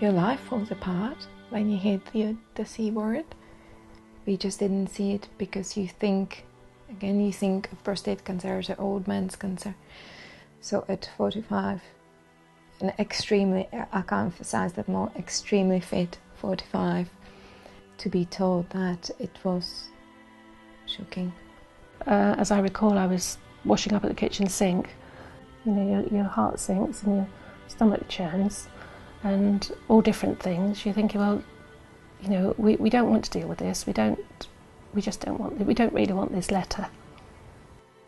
your life falls apart when you hear the C word. We just didn't see it because you think of prostate cancer as an old man's cancer. So at 45, an extremely, I can't emphasize that more, extremely fit 45, to be told that, it was shocking. As I recall, I was washing up at the kitchen sink. You know, your heart sinks and your stomach churns and all different things. You're thinking, well, you know, we don't want to deal with this. We don't really want this letter.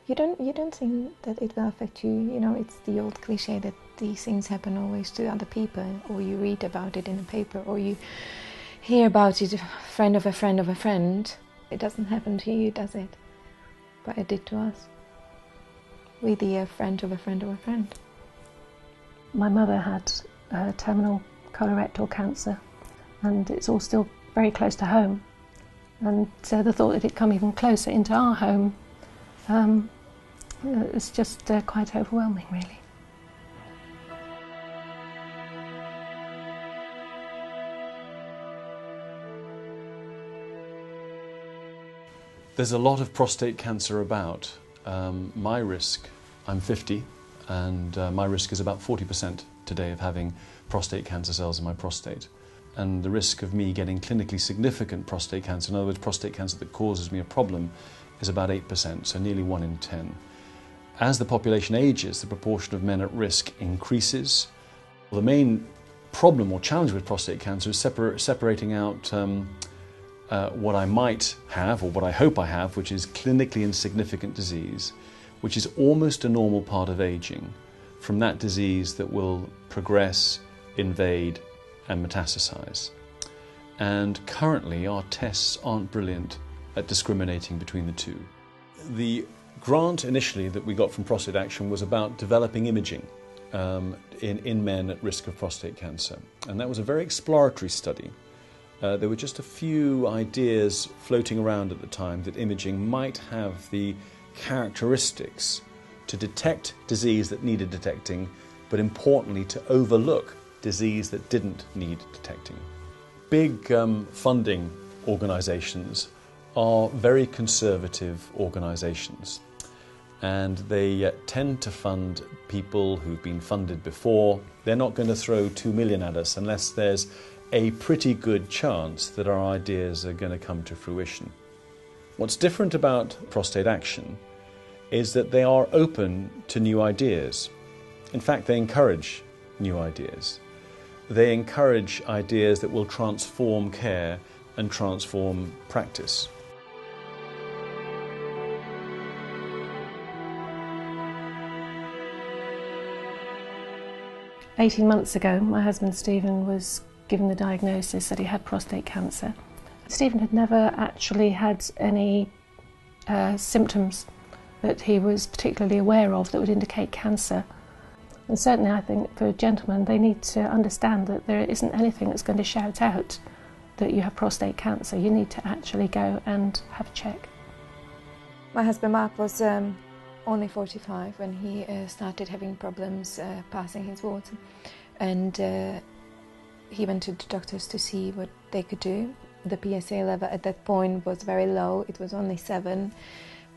You don't think that it will affect you. You know, it's the old cliche that these things happen always to other people, or you read about it in a paper, or you hear about it, a friend of a friend of a friend. It doesn't happen to you, does it? But it did to us. We're the friend of a friend of a friend. My mother had terminal colorectal cancer, and it's all still very close to home. And so the thought that it'd come even closer into our home, it's just quite overwhelming, really. There's a lot of prostate cancer about. My risk, I'm 50, and my risk is about 40% today of having prostate cancer cells in my prostate. And the risk of me getting clinically significant prostate cancer, in other words, prostate cancer that causes me a problem, is about 8%, so nearly 1 in 10. As the population ages, the proportion of men at risk increases. The main problem or challenge with prostate cancer is separating out what I might have, or what I hope I have, which is clinically insignificant disease, which is almost a normal part of aging, from that disease that will progress, invade, and metastasize. And currently our tests aren't brilliant at discriminating between the two. The grant initially that we got from Prostate Action was about developing imaging in men at risk of prostate cancer, and that was a very exploratory study. There were just a few ideas floating around at the time that imaging might have the characteristics to detect disease that needed detecting, but importantly to overlook disease that didn't need detecting. Big funding organisations are very conservative organisations, and they tend to fund people who've been funded before. They're not going to throw 2 million at us unless there's a pretty good chance that our ideas are going to come to fruition. What's different about Prostate Action is that they are open to new ideas. In fact, they encourage new ideas. They encourage ideas that will transform care and transform practice. "18 months ago, my husband Stephen was given the diagnosis that he had prostate cancer. Stephen had never actually had any symptoms that he was particularly aware of that would indicate cancer. And certainly I think for gentlemen, they need to understand that there isn't anything that's going to shout out that you have prostate cancer. You need to actually go and have a check. My husband Mark was only 45 when he started having problems passing his water, and he went to the doctors to see what they could do. The PSA level at that point was very low. It was only 7,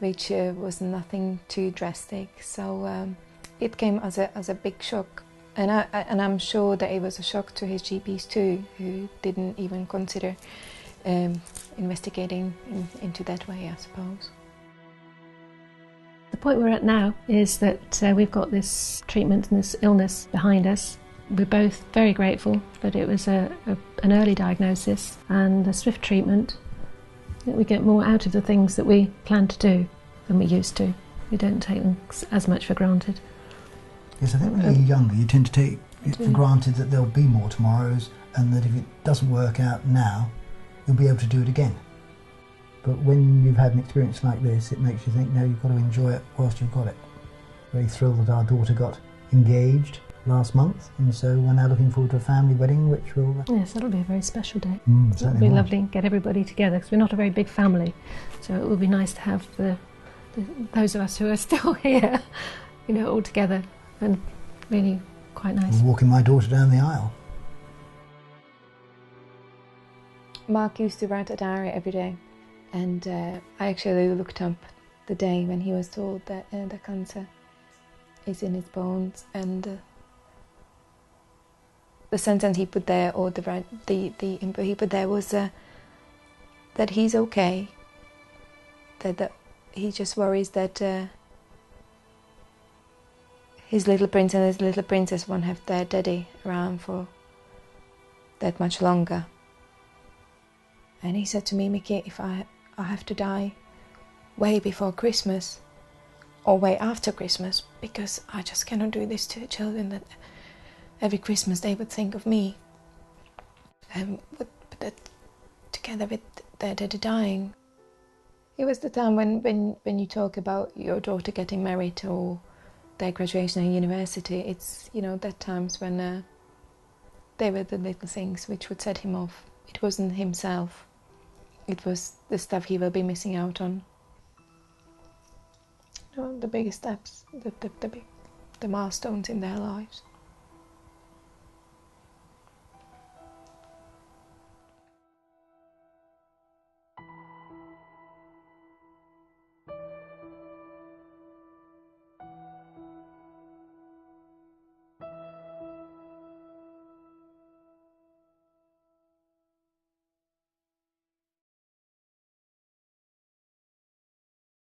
which was nothing too drastic. So it came as a big shock, and I'm sure that it was a shock to his GPs too, who didn't even consider investigating into that way, I suppose. The point we're at now is that we've got this treatment and this illness behind us. We're both very grateful that it was an early diagnosis and a swift treatment, that we get more out of the things that we plan to do than we used to. We don't take them as much for granted. Yes, I think when you're younger you tend to take it for granted that there'll be more tomorrows, and that if it doesn't work out now, you'll be able to do it again. But when you've had an experience like this, it makes you think, no, you've got to enjoy it whilst you've got it. Very thrilled that our daughter got engaged last month, and so we're now looking forward to a family wedding, which will... Yes, that'll be a very special day. It'll be lovely to get everybody together, because we're not a very big family, so it will be nice to have those of us who are still here, you know, all together, and really quite nice. Walking my daughter down the aisle. Mark used to write a diary every day, and I actually looked up the day when he was told that the cancer is in his bones, and the sentence he put there, or the input he put there was that he's okay, that he just worries that his little prince and his little princess won't have their daddy around for that much longer. And he said to me, Mickey, if I have to die way before Christmas or way after Christmas, because I just cannot do this to the children, that every Christmas they would think of me, and would put that together with their daddy dying. It was the time when you talk about your daughter getting married or their graduation at university, it's, you know, that times when they were the little things which would set him off. It wasn't himself, it was the stuff he will be missing out on. You know, the biggest steps, the milestones in their lives.